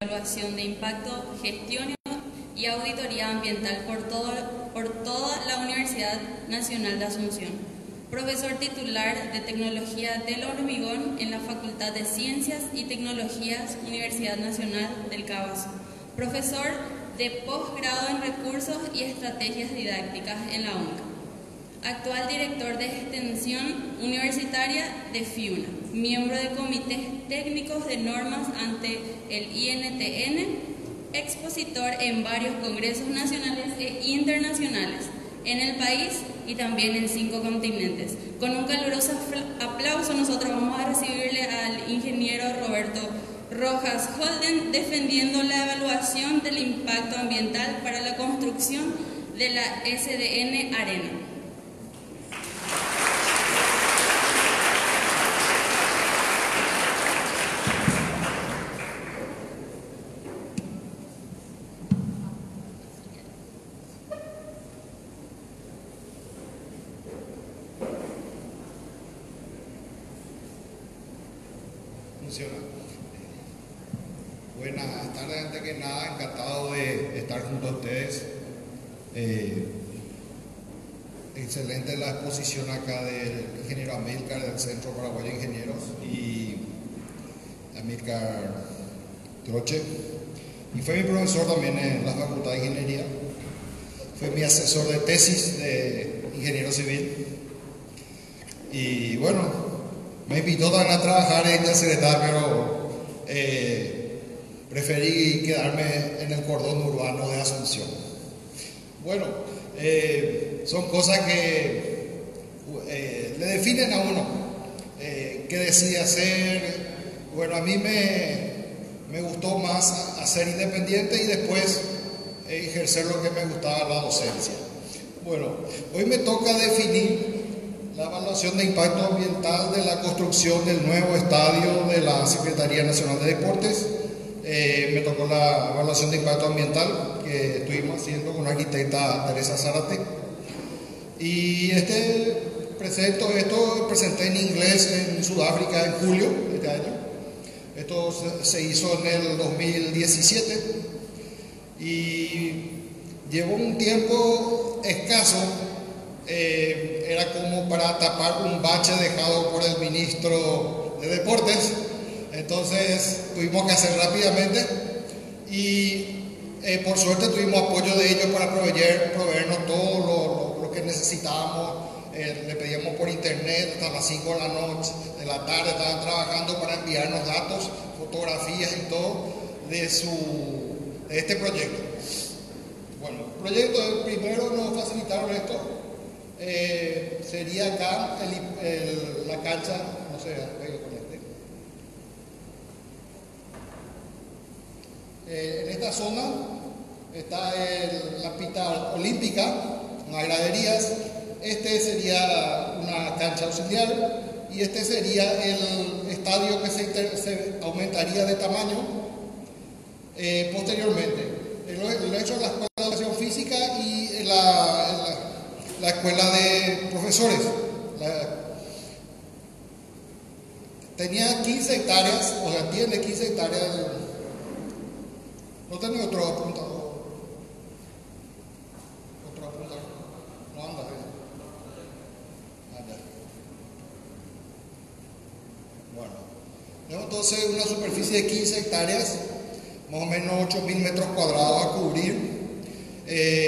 evaluación de impacto, gestión y auditoría ambiental por toda la Universidad Nacional de Asunción. Profesor titular de Tecnología del Hormigón en la Facultad de Ciencias y Tecnologías, Universidad Nacional del Cauca. Profesor de posgrado en Recursos y Estrategias Didácticas en la UNCA. Actual director de Extensión Universitaria de FIUNA. Miembro de comités técnicos de normas ante el INTN. Expositor en varios congresos nacionales e internacionales en el país y también en 5 continentes. Con un caluroso aplauso nosotros vamos a recibirle al ingeniero Roberto Rojas Holden defendiendo la evaluación del impacto ambiental para la construcción de la SDN Arena. Buenas tardes, antes que nada, encantado de estar junto a ustedes. Excelente la exposición acá del ingeniero Amílcar del Centro Paraguayo de Ingenieros y Amílcar Troche. Y fue mi profesor también en la Facultad de Ingeniería. Fue mi asesor de tesis de ingeniero civil. Y bueno, me invitó también a trabajar en la secretaria, pero preferí quedarme en el cordón urbano de Asunción. Bueno, son cosas que le definen a uno. ¿Qué decide hacer? Bueno, a mí me gustó más hacer independiente y después ejercer lo que me gustaba, la docencia. Bueno, hoy me toca definir la evaluación de impacto ambiental de la construcción del nuevo estadio de la Secretaría Nacional de Deportes. Me tocó la evaluación de impacto ambiental que estuvimos haciendo con la arquitecta Teresa Zárate. Y presenté en inglés en Sudáfrica en julio de este año. Esto se hizo en el 2017 y llevó un tiempo escaso. Era como para tapar un bache dejado por el ministro de Deportes. Entonces tuvimos que hacer rápidamente y por suerte tuvimos apoyo de ellos para proveernos todo lo que necesitábamos. Le pedíamos por internet hasta las 5 de la noche, de la tarde, estaban trabajando para enviarnos datos, fotografías y todo de este proyecto. Bueno, el proyecto primero nos facilitaron esto. Sería acá la cancha, no sé, con en esta zona está la pista olímpica, unas graderías. Este sería una cancha auxiliar y este sería el estadio que se aumentaría de tamaño posteriormente. Lo he hecho en la Escuela de Educación Física y en la Escuela de Profesores. Tenía 15 hectáreas, o sea, tiene 15 hectáreas. ¿No tiene otro apuntador? ¿Otro apuntador? No anda, anda. Bueno, tenemos entonces una superficie de 15 hectáreas, más o menos 8.000 metros cuadrados a cubrir.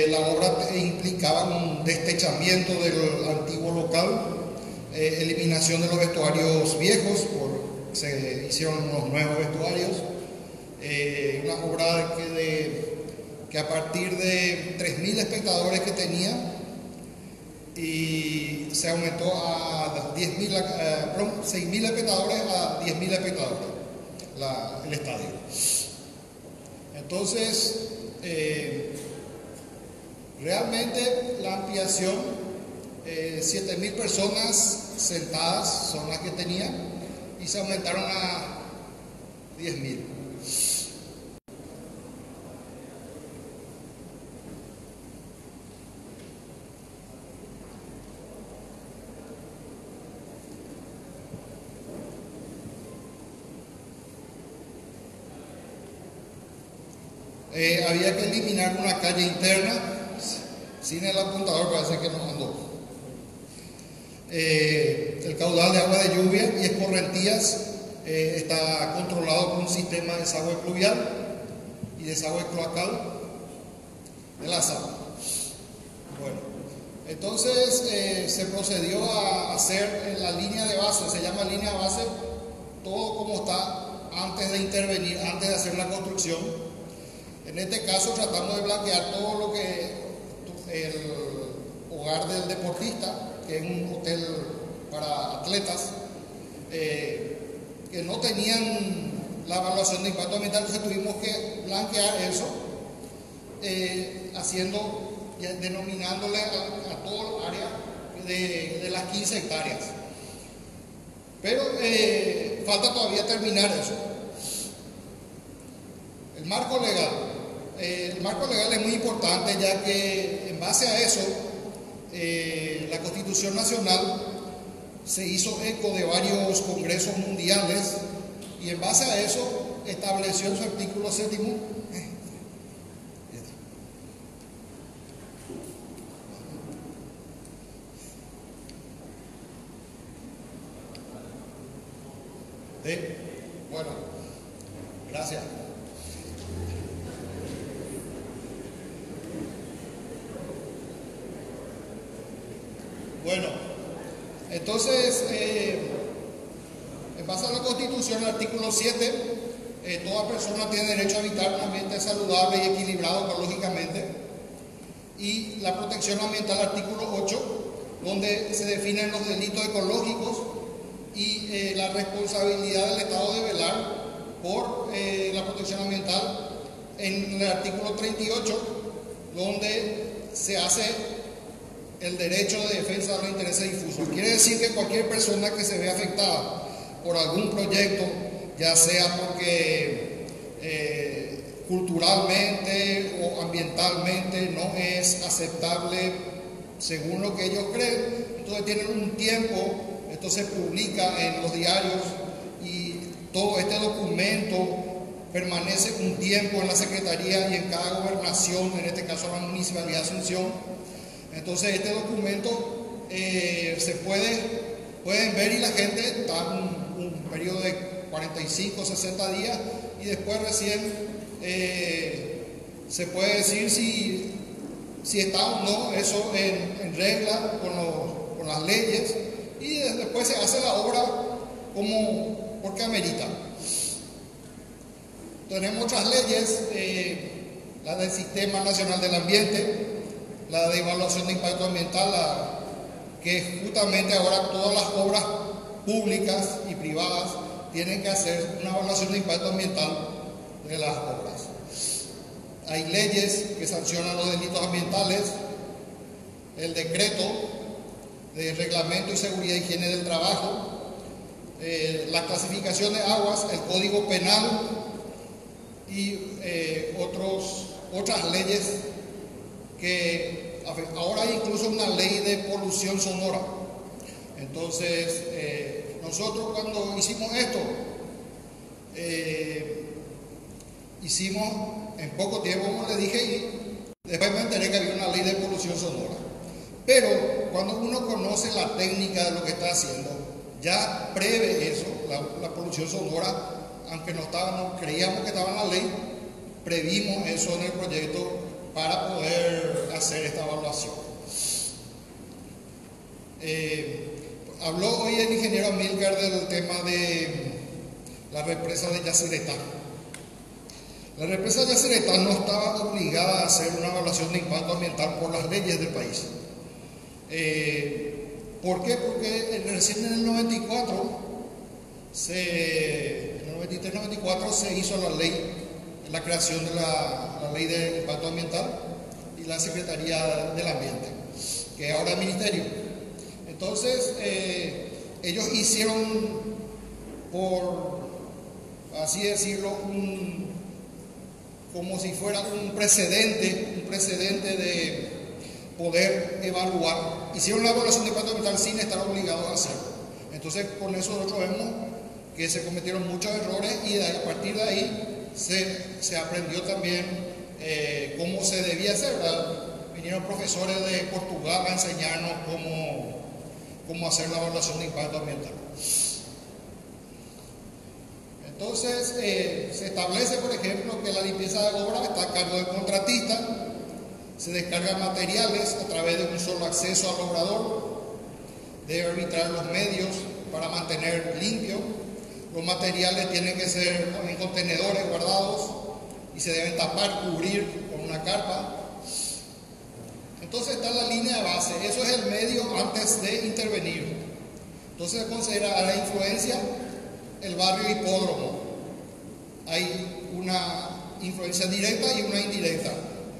La obra implicaba un destechamiento del antiguo local, eliminación de los vestuarios viejos, se hicieron unos nuevos vestuarios, una obra que a partir de 3.000 espectadores que tenía y se aumentó a 6.000 espectadores a 10.000 espectadores el estadio. Entonces, realmente la ampliación, 7.000 personas sentadas son las que tenía y se aumentaron a 10.000. había que eliminar una calle interna, sin el apuntador parece que no andó. El caudal de agua de lluvia y escorrentías está controlado por un sistema de desagüe pluvial y desagüe cloacal de la SAP. Bueno, entonces se procedió a hacer la línea de base, se llama línea de base, todo como está antes de intervenir, antes de hacer la construcción. En este caso tratamos de blanquear todo lo que el hogar del deportista, que es un hotel para atletas, que no tenían la evaluación de impacto ambiental, entonces tuvimos que blanquear eso, denominándole a todo el área de las 15 hectáreas. Pero falta todavía terminar eso. El marco legal es muy importante, ya que en base a eso la Constitución Nacional se hizo eco de varios congresos mundiales y en base a eso estableció en su artículo 7º bueno, gracias. Bueno, entonces, en base a la Constitución, el artículo 7, toda persona tiene derecho a habitar un ambiente saludable y equilibrado ecológicamente. Y la protección ambiental, artículo 8, donde se definen los delitos ecológicos y la responsabilidad del Estado de velar por la protección ambiental, en el artículo 38, donde se hace el derecho de defensa de los intereses difusos. Quiere decir que cualquier persona que se vea afectada por algún proyecto, ya sea porque culturalmente o ambientalmente no es aceptable según lo que ellos creen, entonces tienen un tiempo, esto se publica en los diarios y todo este documento permanece un tiempo en la Secretaría y en cada gobernación, en este caso la Municipalidad de Asunción. Entonces este documento pueden ver y la gente está un periodo de 45 o 60 días y después recién se puede decir si está o no eso en regla con las leyes, y después se hace la obra porque amerita. Tenemos otras leyes, la del Sistema Nacional del Ambiente, la de evaluación de impacto ambiental, que justamente ahora todas las obras públicas y privadas tienen que hacer una evaluación de impacto ambiental de las obras. Hay leyes que sancionan los delitos ambientales, el decreto de reglamento y seguridad e higiene del trabajo, la clasificación de aguas, el código penal y otras leyes que ahora hay incluso una ley de polución sonora. Entonces, nosotros cuando hicimos esto, hicimos en poco tiempo, como les dije, y después me enteré que había una ley de polución sonora. Pero cuando uno conoce la técnica de lo que está haciendo, ya prevé eso, la polución sonora, aunque no creíamos que estaba en la ley, previmos eso en el proyecto para poder hacer esta evaluación. Habló hoy el ingeniero Amílcar del tema de la represa de Yacyretá. La represa de Yacyretá no estaba obligada a hacer una evaluación de impacto ambiental por las leyes del país. ¿Por qué? Porque recién en el 94, en el 93-94 se hizo la ley, la creación de la ley de impacto ambiental y la Secretaría del Ambiente, que ahora es Ministerio. Entonces, ellos hicieron, por así decirlo, como si fuera un precedente de poder evaluar. Hicieron la evaluación de impacto ambiental sin estar obligados a hacerlo. Entonces, con eso nosotros vemos que se cometieron muchos errores y a partir de ahí se aprendió también cómo se debía hacer, ¿verdad? Vinieron profesores de Portugal a enseñarnos cómo hacer la evaluación de impacto ambiental. Entonces, se establece, por ejemplo, que la limpieza de obra está a cargo del contratista, se descargan materiales a través de un solo acceso al obrador, debe arbitrar los medios para mantener limpio, los materiales tienen que ser en contenedores guardados y se deben tapar, cubrir con una carpa. Entonces está la línea de base, eso es el medio antes de intervenir. Entonces se considera a la influencia el barrio hipódromo. Hay una influencia directa y una indirecta.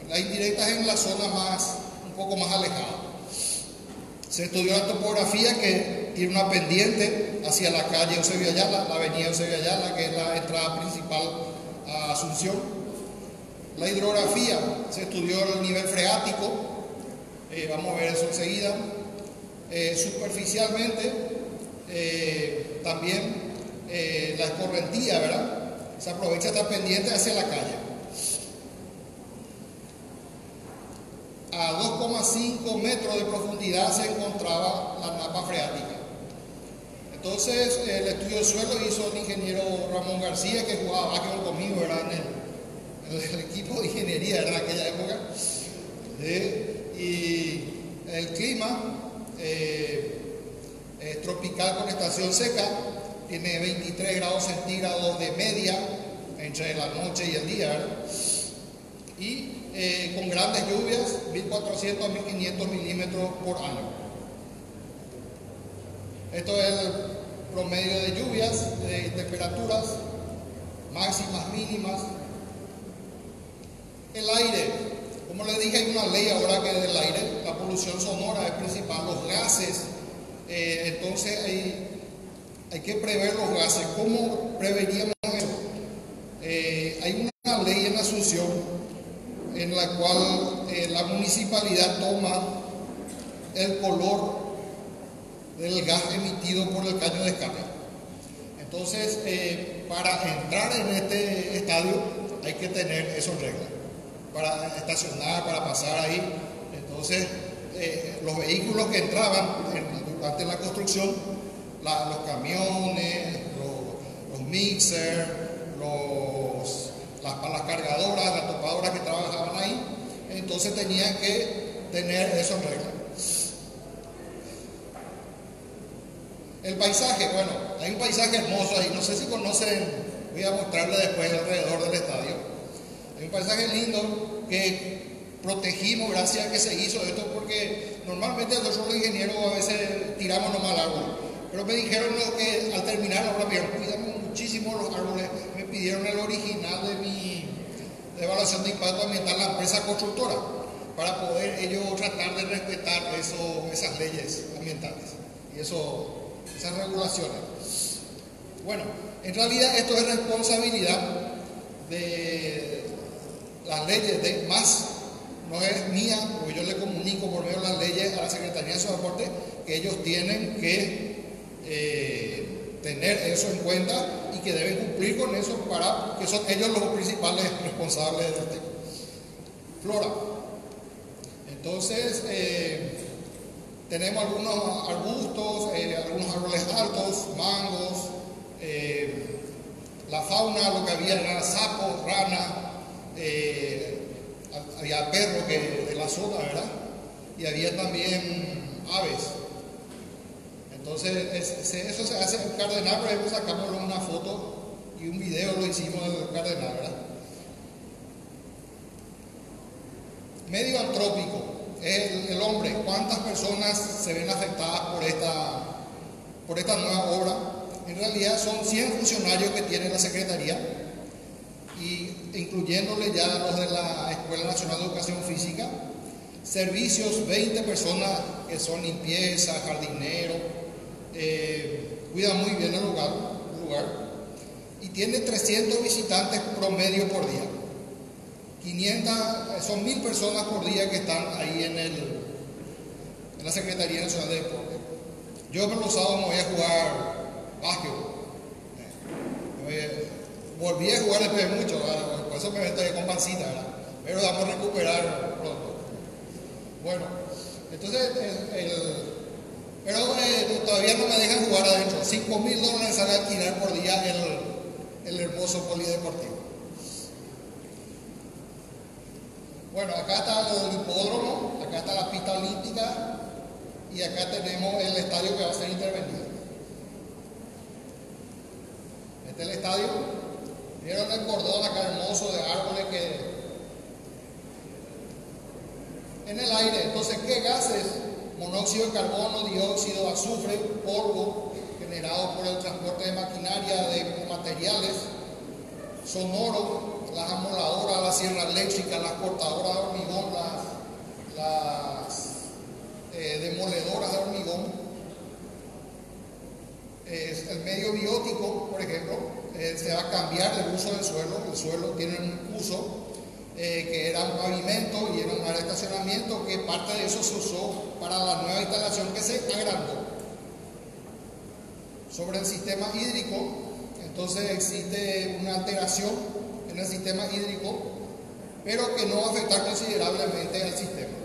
La indirecta es en la zona un poco más alejada. Se estudió la topografía que tiene una pendiente hacia la calle Eusebio Ayala, la avenida Eusebio Ayala, que es la entrada principal a Asunción. La hidrografía, se estudió el nivel freático, vamos a ver eso enseguida. Superficialmente, también la escorrentía, ¿verdad? Se aprovecha esta pendiente hacia la calle. A 2,5 metros de profundidad se encontraba la napa freática. Entonces, el estudio de suelo hizo el ingeniero Ramón García, que jugaba básquetbol conmigo, ¿verdad? En el equipo de ingeniería en aquella época. Y el clima es tropical con estación seca, tiene 23 grados centígrados de media entre la noche y el día, ¿verdad? Y con grandes lluvias, 1.400 a 1.500 milímetros por año. Esto es el promedio de lluvias, de temperaturas máximas, mínimas. El aire, como les dije, hay una ley ahora que del aire, la polución sonora es principal, los gases. Entonces hay que prever los gases. ¿Cómo preveríamos eso? Hay una ley en Asunción en la cual la municipalidad toma el color del gas emitido por el caño de escape. Entonces, para entrar en este estadio hay que tener esas reglas, para estacionar, para pasar ahí. Entonces, los vehículos que entraban durante la construcción, los camiones, los mixers, las cargadoras, las topadoras que trabajaban ahí, entonces tenían que tener esas reglas. El paisaje, bueno, hay un paisaje hermoso ahí, no sé si conocen, voy a mostrarles después alrededor del estadio. Hay un paisaje lindo que protegimos gracias a que se hizo esto, porque normalmente nosotros los ingenieros a veces tiramos nomás al árbol, pero me dijeron que al terminar la obra, cuidamos muchísimo los árboles, me pidieron el original de mi evaluación de impacto ambiental, la empresa constructora, para poder ellos tratar de respetar esas leyes ambientales y esas regulaciones. Bueno, en realidad esto es responsabilidad de las leyes, no es mía, porque yo le comunico por medio de las leyes a la Secretaría de Transporte que ellos tienen que tener eso en cuenta y que deben cumplir con eso que son ellos los principales responsables de este. Flora. Entonces, tenemos algunos arbustos, algunos árboles altos, mangos, la fauna, lo que había eran sapos, ranas, había perros de la zona, ¿verdad? Y había también aves. Entonces, eso se hace en Cardenal, por ejemplo, sacamos una foto y un video lo hicimos en Cardenal, ¿verdad? Medio antrópico, el hombre, ¿cuántas personas se ven afectadas por esta nueva obra? En realidad son 100 funcionarios que tiene la Secretaría, y incluyéndole ya los de la Escuela Nacional de Educación Física, servicios, 20 personas que son limpieza, jardineros, cuidan muy bien el lugar, y tiene 300 visitantes promedio por día. 500, son 1000 personas por día que están ahí en la Secretaría Nacional de Deporte. Yo por los sábados me voy a jugar básquetbol. Volví a jugar después de mucho, ¿verdad? Por eso me meto ahí con pancita, ¿verdad? pero vamos a recuperar pronto. Bueno, entonces, pero todavía no me dejan jugar adentro. $5.000 sale a alquilar por día el hermoso polideportivo. Bueno, acá está el hipódromo, acá está la pista olímpica y acá tenemos el estadio que va a ser intervenido. Este es el estadio. Vieron el cordón acá hermoso de árboles que en el aire. Entonces, ¿qué gases? Monóxido de carbono, dióxido de azufre, polvo generado por el transporte de maquinaria, de materiales, sonoro, las amoladoras, la sierra eléctrica, las cortadoras de hormigón, las demoledoras de hormigón, el medio biótico, por ejemplo, se va a cambiar el uso del suelo. El suelo tiene un uso que era un pavimento y era un área de estacionamiento, que parte de eso se usó para la nueva instalación que se agrandó. Sobre el sistema hídrico, entonces existe una alteración en el sistema hídrico, pero que no va a afectar considerablemente al sistema.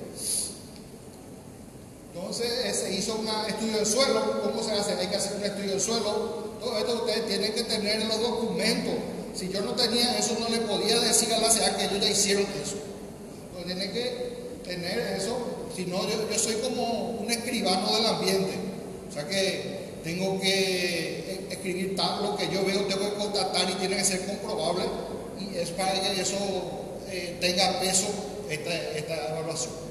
Entonces se hizo un estudio del suelo. ¿Cómo se hace? Hay que hacer un estudio del suelo. Todo esto ustedes tienen que tener en los documentos. Si yo no tenía eso, no le podía decir a la CA que ellos ya hicieron eso. Entonces tienen que tener eso. Si no, yo soy como un escribano del ambiente. O sea que tengo que escribir tal, lo que yo veo, tengo que constatar y tiene que ser comprobable. Y es para que eso tenga peso esta evaluación.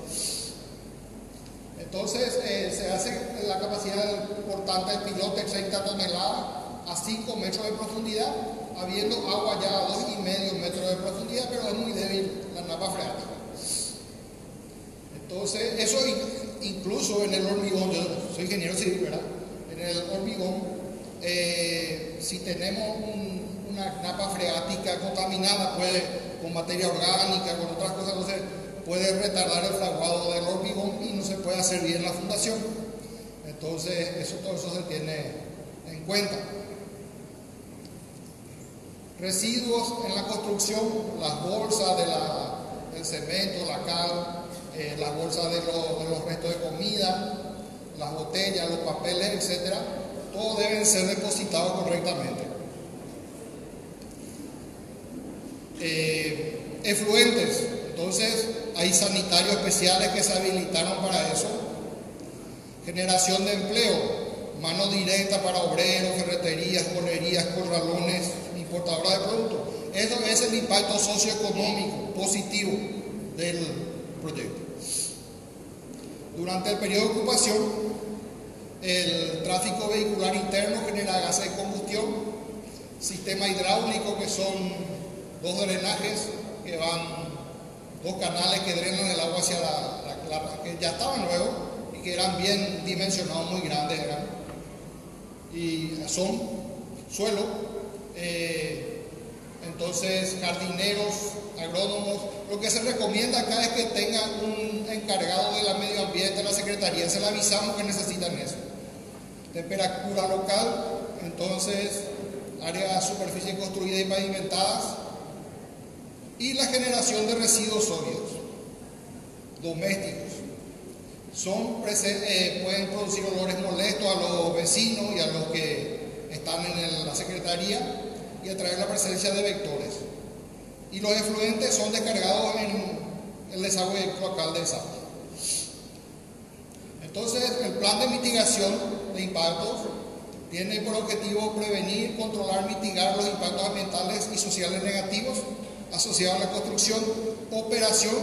Entonces se hace la capacidad portante del pilote 30 toneladas a 5 metros de profundidad, habiendo agua ya a 2,5 metros de profundidad, pero es muy débil la napa freática. Entonces, eso incluso en el hormigón, yo soy ingeniero civil, ¿verdad? En el hormigón, si tenemos una napa freática contaminada, con materia orgánica, con otras cosas, entonces puede retardar el fraguado del hormigón y no se puede hacer bien la fundación. Entonces, todo eso se tiene en cuenta. Residuos en la construcción, las bolsas del cemento, la cal, las bolsas de los restos de comida, las botellas, los papeles, etc. Todos deben ser depositados correctamente. Efluentes. Entonces, hay sanitarios especiales que se habilitaron para eso. Generación de empleo, mano directa para obreros, ferreterías, bolerías, corralones, importadoras de productos. Eso es el impacto socioeconómico positivo del proyecto. Durante el periodo de ocupación, el tráfico vehicular interno genera gases de combustión, sistema hidráulico, que son 2 drenajes que van, 2 canales que drenan el agua hacia que ya estaban nuevos y que eran bien dimensionados, muy grandes eran, y son suelo. Entonces, jardineros, agrónomos, lo que se recomienda acá es que tengan un encargado del medio ambiente, la secretaría, se le avisamos que necesitan eso. Temperatura local, entonces, áreas, superficies construidas y pavimentadas, y la generación de residuos sólidos domésticos. Pueden producir olores molestos a los vecinos y a los que están en la secretaría y atraer la presencia de vectores. Y los efluentes son descargados en el desagüe cloacal del SAP. Entonces, el plan de mitigación de impactos tiene por objetivo prevenir, controlar, mitigar los impactos ambientales y sociales negativos asociados a la construcción, operación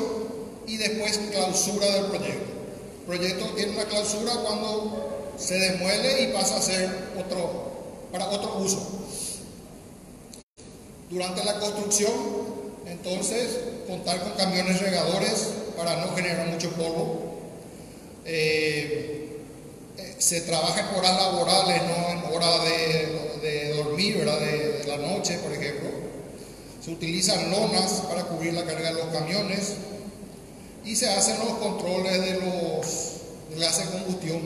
y después clausura del proyecto. El proyecto tiene una clausura cuando se demuele y pasa a ser para otro uso. Durante la construcción, entonces, contar con camiones regadores para no generar mucho polvo. Se trabaja en horas laborales, no en horas de dormir, ¿verdad? De la noche, por ejemplo. Se utilizan lonas para cubrir la carga de los camiones y se hacen los controles de los gases de combustión.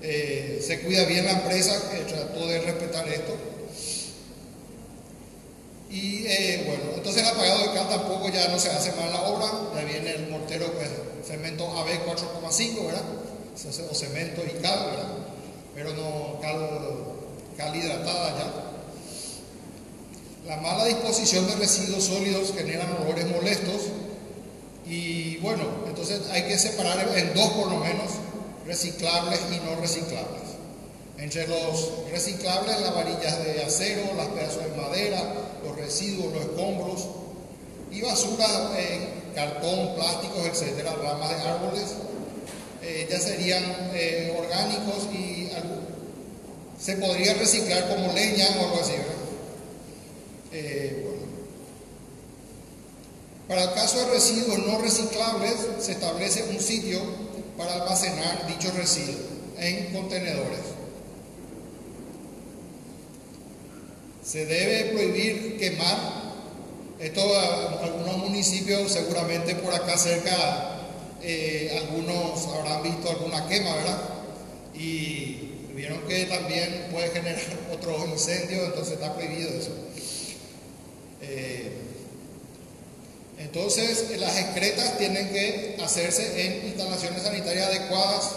Se cuida bien la empresa, que trató de respetar esto. Y bueno, entonces el apagado de cal tampoco ya no se hace más la obra, ya viene el mortero, pues cemento AB 4,5, ¿verdad? O cemento y cal, ¿verdad? Pero no cal hidratada ya. La mala disposición de residuos sólidos generan olores molestos y bueno, entonces hay que separar en dos por lo menos, reciclables y no reciclables. Entre los reciclables, las varillas de acero, los pedazos de madera, los residuos, los escombros y basura en cartón, plásticos, etcétera, ramas de árboles, ya serían orgánicos y se podría reciclar como leña o algo así, ¿verdad? Bueno. Para el caso de residuos no reciclables, se establece un sitio para almacenar dichos residuos en contenedores. Se debe prohibir quemar. Esto algunos municipios, seguramente por acá cerca, algunos habrán visto alguna quema, ¿verdad? Y vieron que también puede generar otros incendios, entonces está prohibido eso. Entonces, las excretas tienen que hacerse en instalaciones sanitarias adecuadas.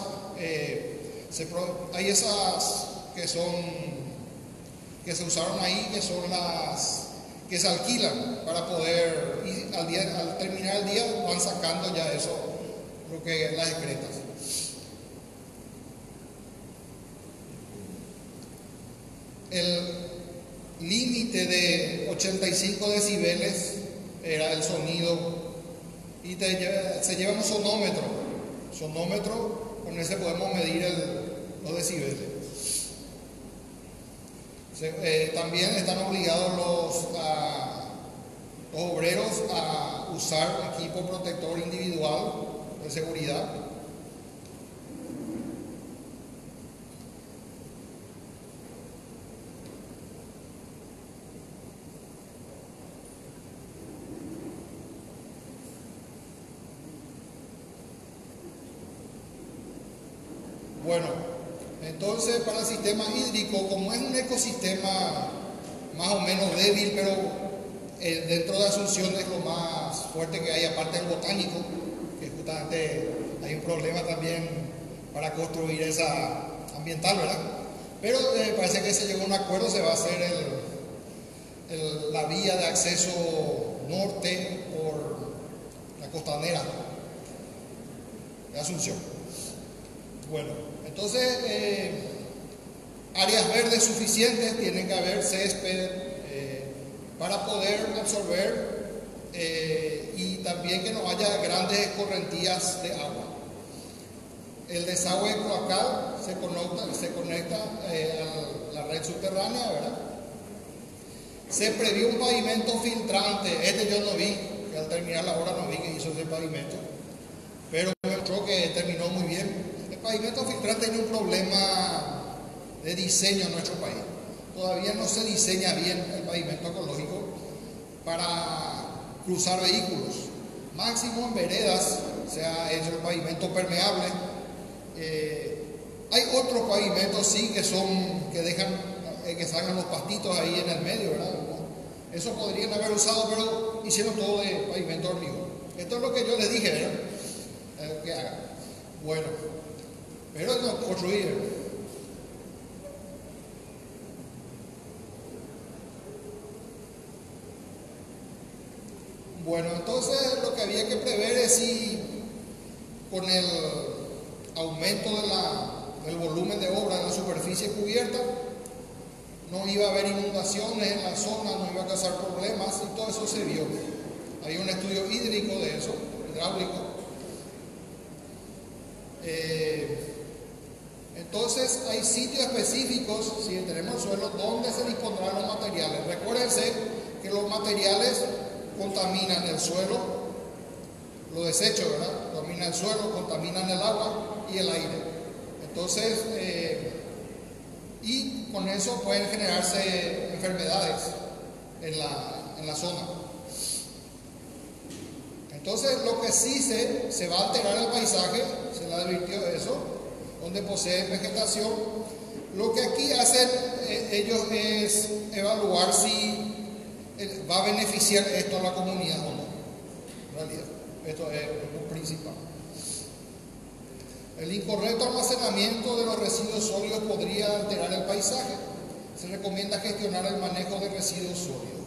Hay esas que se usaron ahí, que son las que se alquilan para poder, y al terminar el día van sacando ya eso, lo que las excretas. El límite de 85 decibeles era el sonido y se lleva un sonómetro, con ese podemos medir los decibeles. También están obligados los obreros a usar equipo protector individual de seguridad. Bueno, entonces para el sistema hídrico, como es un ecosistema más o menos débil, pero dentro de Asunción es lo más fuerte que hay, aparte del botánico, que justamente hay un problema también para construir esa ambiental, ¿verdad? Pero parece que se llegó a un acuerdo, se va a hacer la vía de acceso norte por la costanera de Asunción. Bueno, entonces áreas verdes suficientes, tienen que haber césped para poder absorber y también que no haya grandes escorrentías de agua. El desagüe cloacal se conecta a la red subterránea, ¿verdad? Se previó un pavimento filtrante. Yo no vi, que al terminar la obra no vi que hizo ese pavimento, pero me mostró que terminó muy bien. El pavimento filtrante tiene un problema de diseño en nuestro país. Todavía no se diseña bien el pavimento ecológico para cruzar vehículos. Máximo en veredas se ha hecho el pavimento permeable. Hay otros pavimentos sí que dejan que salgan los pastitos ahí en el medio, ¿verdad? Eso podrían haber usado, pero hicieron todo de pavimento hormigón. Esto es lo que yo les dije, ¿verdad? Que hagan. Bueno, pero no construir. Bueno, entonces lo que había que prever es si con el aumento del volumen de obra en la superficie cubierta no iba a haber inundaciones en la zona, no iba a causar problemas, y todo eso se vio. Hay un estudio hídrico de eso, hidráulico. Entonces hay sitios específicos, si tenemos suelo, donde se dispondrán los materiales. Recuérdense que los materiales contaminan el suelo, los desechos, ¿verdad? Contaminan el suelo, contaminan el agua y el aire. Entonces, y con eso pueden generarse enfermedades en la zona. Entonces, lo que sí se va a alterar el paisaje, se le advirtió eso, donde poseen vegetación. Lo que aquí hacen ellos es evaluar si ¿Va a beneficiar esto a la comunidad o no? En realidad, esto es lo principal. El incorrecto almacenamiento de los residuos sólidos podría alterar el paisaje. Se recomienda gestionar el manejo de residuos sólidos.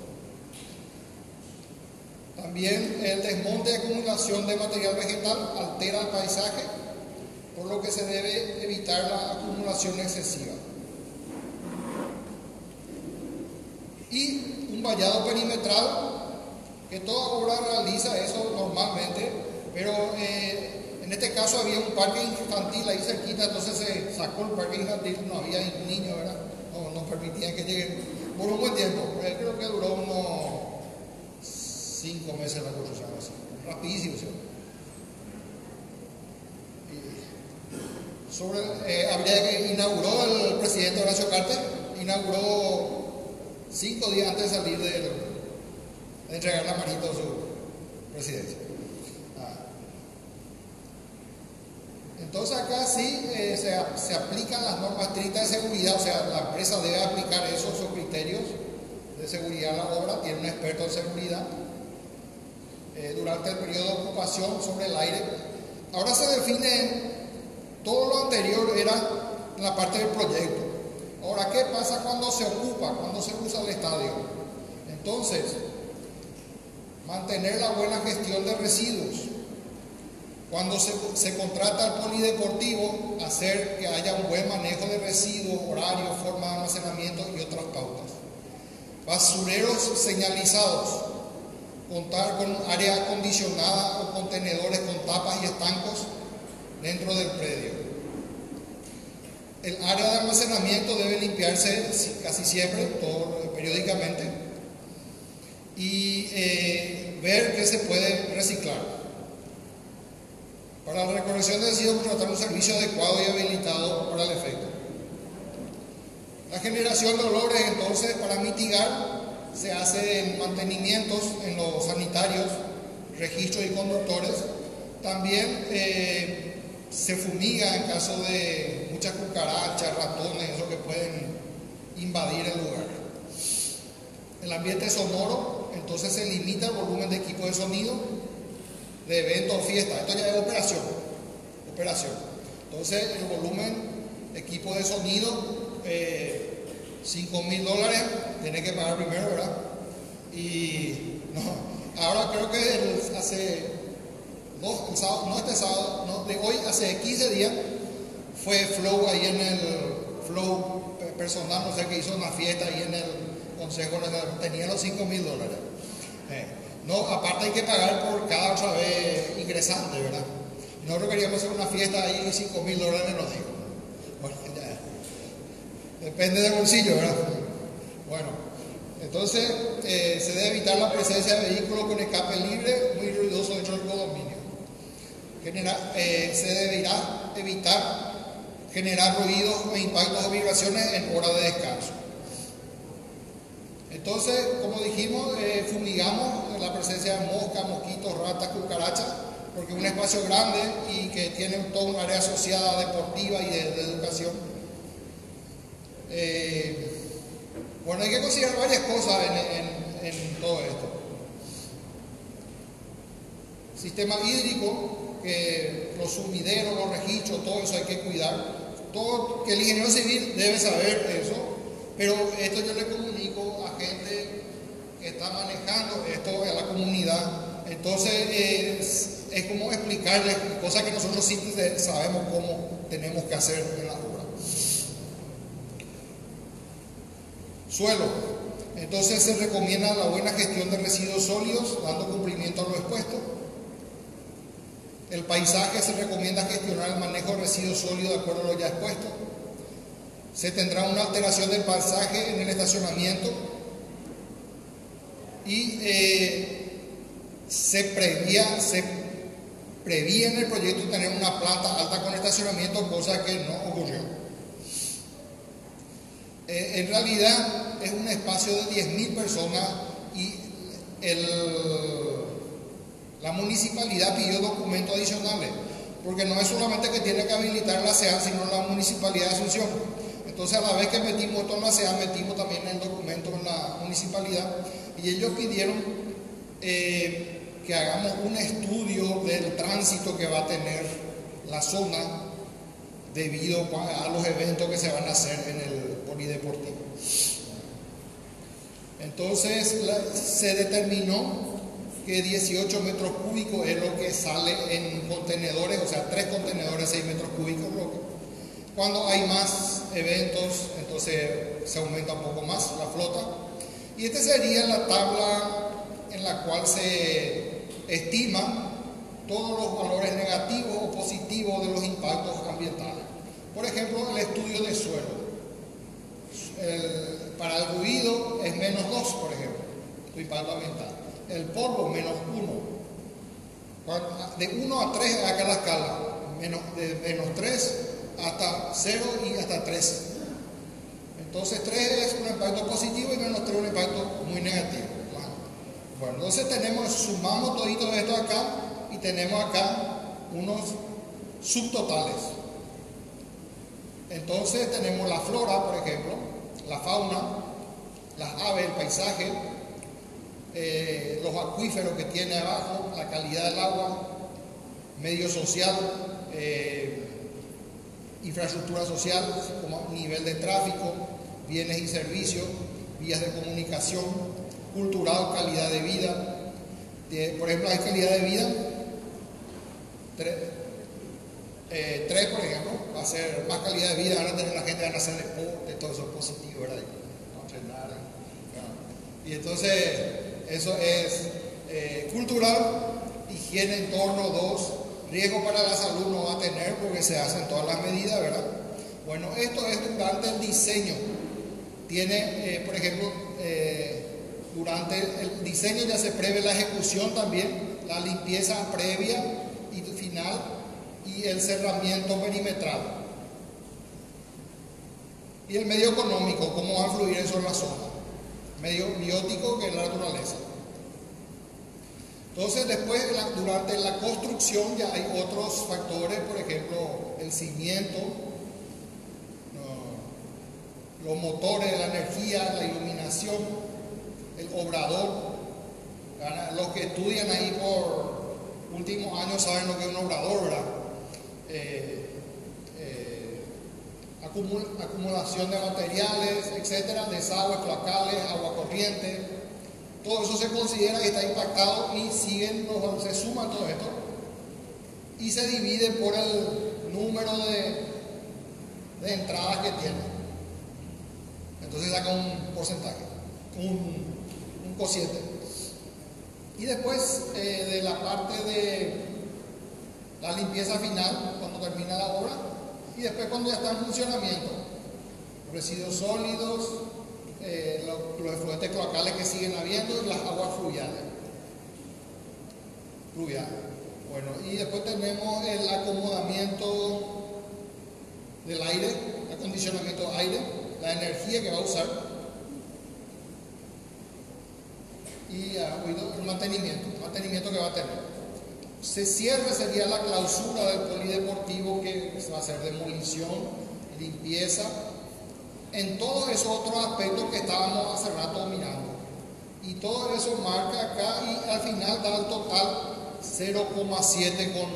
También el desmonte y acumulación de material vegetal altera el paisaje, por lo que se debe evitar la acumulación excesiva. Y un vallado perimetral, que toda obra realiza eso normalmente, pero en este caso había un parque infantil ahí cerquita, entonces se sacó el parque infantil, no había niños, ¿verdad? No nos permitían que lleguen por un buen tiempo. Creo que duró unos 5 meses la construcción, así, rapidísimo. ¿Sí? Habría que inauguró el presidente Horacio Carter, inauguró 5 días antes de salir de entregar la manito a su presidencia. Entonces acá sí se aplican las normas estrictas de seguridad, o sea, la empresa debe aplicar esos criterios de seguridad a la obra, tiene un experto en seguridad. Durante el periodo de ocupación sobre el aire. Ahora se define, todo lo anterior era en la parte del proyecto. Ahora, ¿qué pasa cuando se ocupa, cuando se usa el estadio? Entonces, mantener la buena gestión de residuos. Cuando se contrata al polideportivo, hacer que haya un buen manejo de residuos, horarios, forma de almacenamiento y otras pautas. Basureros señalizados. Contar con área acondicionada o contenedores con tapas y estancos dentro del predio. El área de almacenamiento debe limpiarse casi siempre, periódicamente, y ver qué se puede reciclar. Para la recolección de residuos, contratar un servicio adecuado y habilitado para el efecto. La generación de olores, entonces, para mitigar, se hacen mantenimientos en los sanitarios, registros y conductores. También se fumiga en caso de muchas cucarachas, ratones, eso que pueden invadir el lugar. El ambiente sonoro, entonces se limita el volumen de equipo de sonido, de eventos o fiestas. Esto ya es operación. Entonces el volumen, equipo de sonido, $5,000 tiene que pagar primero, ¿verdad? Y no, ahora creo que de hoy hace 15 días fue Flow ahí en el Flow personal, no sé, que hizo una fiesta ahí en el Consejo, tenía los $5,000. No, aparte hay que pagar por cada otra vez ingresante, ¿verdad? Nosotros queríamos hacer una fiesta ahí, $5,000 nos dijo. Bueno, ya. Depende del bolsillo, ¿verdad? Bueno, entonces se debe evitar la presencia de vehículos con escape libre muy ruidoso dentro del condominio. Se deberá evitar generar ruidos o impactos o vibraciones en hora de descanso. Entonces, como dijimos, fumigamos la presencia de moscas, mosquitos, ratas, cucarachas, porque es un espacio grande y que tiene toda un área asociada deportiva y de educación. Bueno, hay que considerar varias cosas en todo esto. Sistema hídrico, que los sumideros, los registros, todo eso hay que cuidar. Todo, que el ingeniero civil debe saber eso, pero esto yo le comunico a gente que está manejando esto a la comunidad. Entonces es como explicarles cosas que nosotros sí sabemos cómo tenemos que hacer en la obra. Suelo. Entonces se recomienda la buena gestión de residuos sólidos, dando cumplimiento a lo expuesto. El paisaje, se recomienda gestionar el manejo de residuos sólidos de acuerdo a lo ya expuesto. Se tendrá una alteración del paisaje en el estacionamiento y se prevía en el proyecto tener una planta alta con estacionamiento, cosa que no ocurrió. En realidad es un espacio de 10,000 personas y la municipalidad pidió documentos adicionales, porque no es solamente que tiene que habilitar la CEA, sino la municipalidad de Asunción. Entonces, a la vez que metimos esto en la CEA, metimos también el documento en la municipalidad y ellos pidieron que hagamos un estudio del tránsito que va a tener la zona debido a los eventos que se van a hacer en el polideportivo. Entonces se determinó que 18 metros cúbicos es lo que sale en contenedores, o sea, 3 contenedores, 6 metros cúbicos. Cuando hay más eventos, entonces se aumenta un poco más la flota. Y esta sería la tabla en la cual se estima todos los valores negativos o positivos de los impactos ambientales. Por ejemplo, el estudio de suelo. Para el ruido es -2, por ejemplo, tu impacto ambiental. El polvo, -1. De 1 a 3 acá la escala, de -3 hasta 0 y hasta 3. Entonces 3 es un impacto positivo y -3 un impacto muy negativo. Bueno, entonces sumamos todito esto acá y tenemos acá unos subtotales. Entonces tenemos la flora, por ejemplo, la fauna, las aves, el paisaje, los acuíferos que tiene abajo, la calidad del agua, medio social, infraestructura social, como nivel de tráfico, bienes y servicios, vías de comunicación, cultural, calidad de vida. Por ejemplo, hay calidad de vida 3, por ejemplo, va a ser más calidad de vida, van a tener la gente, van a hacer deporte, todo eso es positivo, ¿verdad? Van a entrenar, ¿no? Y entonces eso es cultural, higiene, entorno, 2, riesgo para la salud no va a tener porque se hacen todas las medidas, ¿verdad? Bueno, esto es durante el diseño. Tiene, por ejemplo, durante el diseño ya se prevé la ejecución también, la limpieza previa y final y el cerramiento perimetral. Y el medio económico, cómo va a fluir eso en la zona. Medio biótico, que es la naturaleza. Entonces después, durante la construcción ya hay otros factores, por ejemplo, el cimiento, los motores, la energía, la iluminación, el obrador. Los que estudian ahí por últimos años saben lo que es un obrador, ¿verdad? Acumulación de materiales, etcétera, desagües, cloacales, agua corriente. Todo eso se considera que está impactado y se suma todo esto y se divide por el número de entradas que tiene. Entonces saca un porcentaje, un cociente. Y después de la parte de la limpieza final, cuando termina la obra, y después cuando ya está en funcionamiento, residuos sólidos, los efluentes cloacales que siguen habiendo y las aguas fluviales. Bueno, y después tenemos el acomodamiento del aire, acondicionamiento de aire, la energía que va a usar y el mantenimiento que va a tener. Se cierre sería la clausura del polideportivo, que va a ser demolición, limpieza, en todos esos otros aspectos que estábamos hace rato mirando. Y todo eso marca acá y al final da el total 0,7 con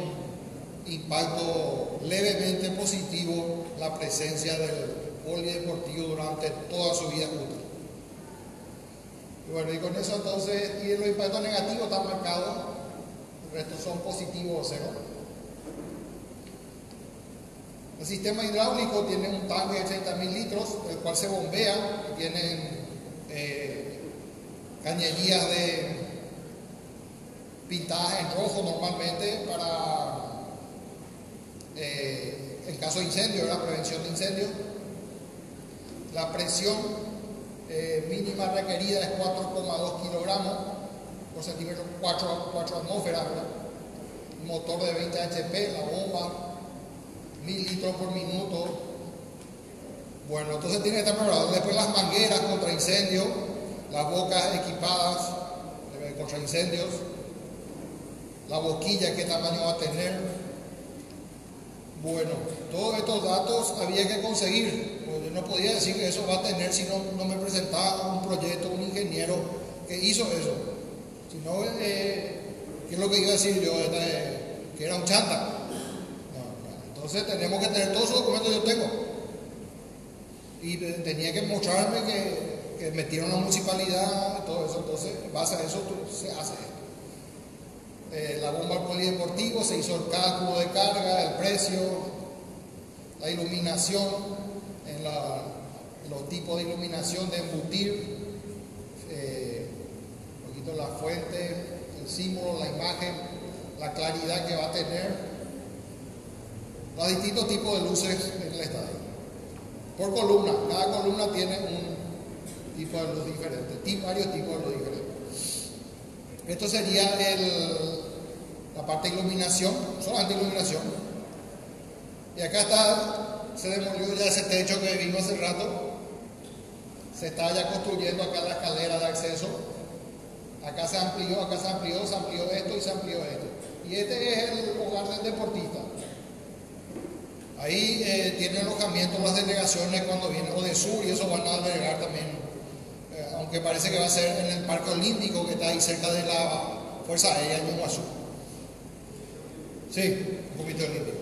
impacto levemente positivo la presencia del polideportivo durante toda su vida útil. Y bueno, y con eso entonces, y los impactos negativos están marcados, el resto son positivos o cero. El sistema hidráulico tiene un tanque de 30.000 litros, el cual se bombea, que tienen cañerías pintadas en rojo normalmente para, en caso de incendio, la prevención de incendios. La presión mínima requerida es 4,2 kilogramos por centímetro, 4 atmósferas, ¿verdad? Un motor de 20 HP, la bomba, 1000 litros por minuto. Bueno, entonces tiene que estar preparado. Después las mangueras contra incendios, las bocas equipadas contra incendios, la boquilla, qué tamaño va a tener. Bueno, todos estos datos había que conseguir. Pues yo no podía decir que eso va a tener si no me presentaba un proyecto, un ingeniero porque hizo eso. Si no, ¿qué es lo que iba a decir yo? Que era un chanta. No. Entonces tenemos que tener todos esos documentos que yo tengo. Y tenía que mostrarme que metieron la municipalidad, todo eso. Entonces, en base a eso se hace esto. La bomba al polideportivo, se hizo el cálculo de carga, el precio, la iluminación, los tipos de iluminación de embutir, un poquito la fuente, el símbolo, la imagen, la claridad que va a tener, los distintos tipos de luces en el estadio. Por columna, cada columna tiene un tipo de luz diferente, varios tipos de luz diferentes. Esto sería la parte de iluminación, solamente iluminación. Y acá se demolió ya ese techo que vimos hace rato. Se está ya construyendo acá la escalera de acceso. Acá se amplió esto y se amplió esto. Y este es el hogar del deportista. Ahí tiene alojamiento las delegaciones cuando vienen, o de sur, y eso van a albergar también. Aunque parece que va a ser en el Parque Olímpico, que está ahí cerca de la Fuerza Aérea en Ñuazú. Sí, un poquito olímpico.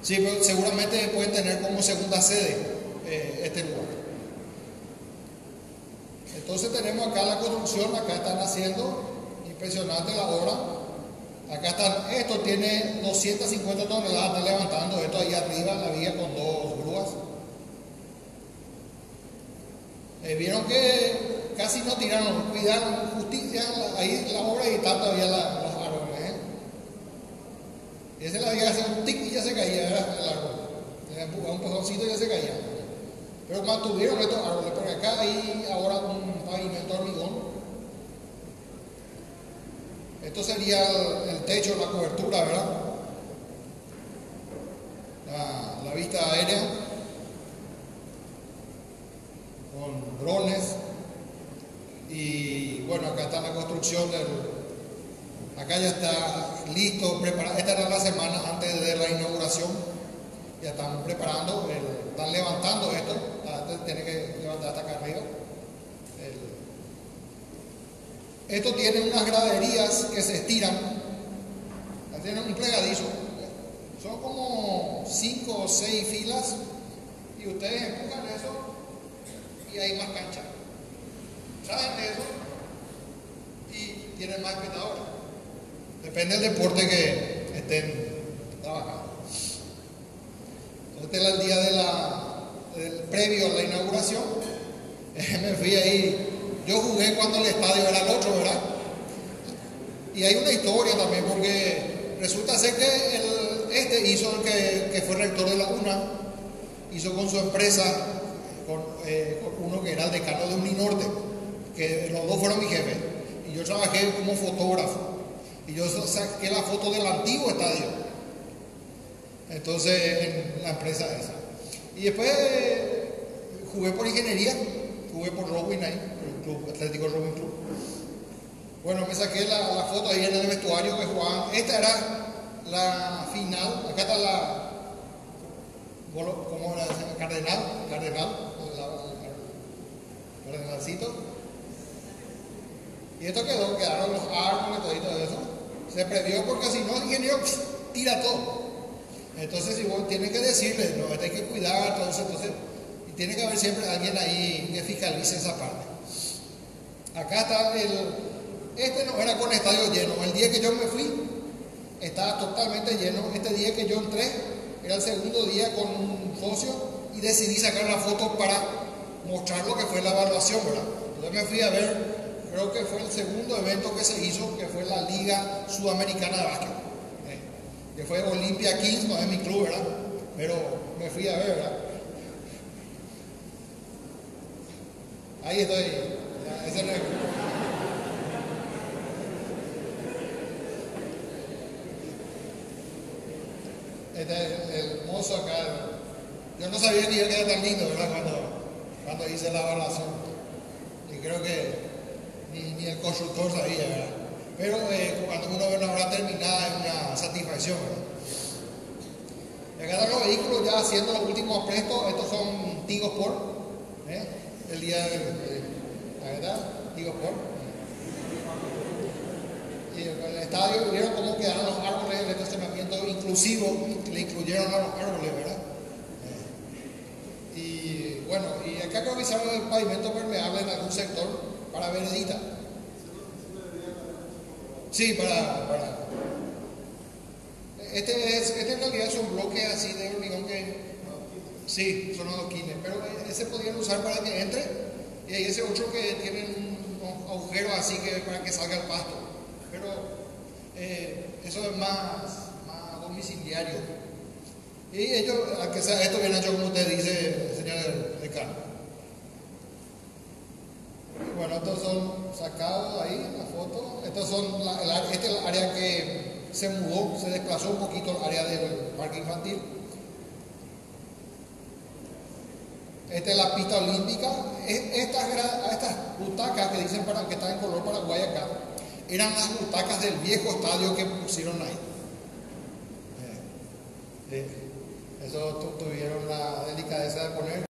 Sí, pero seguramente pueden tener como segunda sede este lugar. Entonces tenemos acá la construcción, acá están haciendo, impresionante la obra. Acá están, esto tiene 250 toneladas, están levantando esto ahí arriba, la vía con 2 grúas. Vieron que casi no tiraron, cuidaron, justicia, ahí la obra y está todavía los árboles. Y ese la había hacer un tic y ya se caía, ¿verdad? El árbol. Un pezoncito y ya se caía. Pero mantuvieron estos árboles, porque acá hay ahora un pavimento hormigón. Esto sería el techo, la cobertura, ¿verdad? La vista aérea con drones. Y bueno, acá está la construcción acá ya está listo, preparado. Esta era la semana antes de la inauguración. Ya están preparando, están levantando esto. Tiene que levantar hasta acá arriba. Esto tiene unas graderías que se estiran. Tienen un plegadizo. Son como 5 o 6 filas. Y ustedes empujan eso y hay más cancha. Traen eso y tienen más espectadores. Depende del deporte que estén trabajando. Este era el día previo a la inauguración. Me fui ahí. Yo jugué cuando el estadio era el otro, ¿verdad? Y hay una historia también, porque resulta ser que hizo el que fue rector de la UNA, hizo con su empresa, con uno que era el decano de Uninorte, que los dos fueron mi jefe. Y yo trabajé como fotógrafo. Y yo saqué la foto del antiguo estadio. Entonces, en la empresa esa. Y después jugué por ingeniería, jugué por Rowing ahí, el Club Atlético Rowing Club. Bueno, me saqué la foto ahí en el vestuario que jugaban. Esta era la final. Acá está ¿cómo era? Cardenalcito. Y esto quedaron los árboles, todo eso. Se previó porque si no el ingeniero tira todo. Entonces, si vos tienes que decirle, no, hay que cuidar todo eso, entonces, y tiene que haber siempre alguien ahí que fiscalice esa parte. Acá está este no era con estadio lleno. El día que yo me fui, estaba totalmente lleno. Este día que yo entré, era el segundo día con un socio y decidí sacar la foto para mostrar lo que fue la evaluación, ¿verdad? Entonces me fui a ver, creo que fue el segundo evento que se hizo, que fue la Liga Sudamericana de Básquet. Que fue Olimpia Kings, no es mi club, ¿verdad? Pero me fui a ver, ¿verdad? Ahí estoy. Ese no es. Este es el mozo acá. Yo no sabía que iba a quedar tan lindo, ¿verdad? Cuando hice la evaluación. Y creo que ni el constructor sabía, ¿verdad? Pero cuando uno ve una obra terminada es una satisfacción, ¿verdad? Y acá están los vehículos ya haciendo los últimos aprestos. Estos son Tigo Sport, el día de la verdad. Digo, por. Y en el estadio vieron cómo quedaron los árboles, el estacionamiento inclusivo, le incluyeron a los árboles, ¿verdad? Y bueno, y acá creo que hicieron el pavimento permeable en algún sector para veredita. Sí, para. Este en realidad es un bloque así de hormigón que. Sí, son adoquines, pero ese podrían usar para que entre, y hay ese otro que tiene unos agujeros así que para que salga el pasto. Pero eso es más domiciliario. Y ellos, aunque sea esto bien hecho como usted dice, señor decano. Bueno, estos son sacados ahí en la foto. Estos son este es el área que se mudó, se desplazó un poquito el área del parque infantil. Esta es la pista olímpica. Estas butacas que dicen que están en color Paraguay acá, eran las butacas del viejo estadio que pusieron ahí. Eso tuvieron la delicadeza de poner.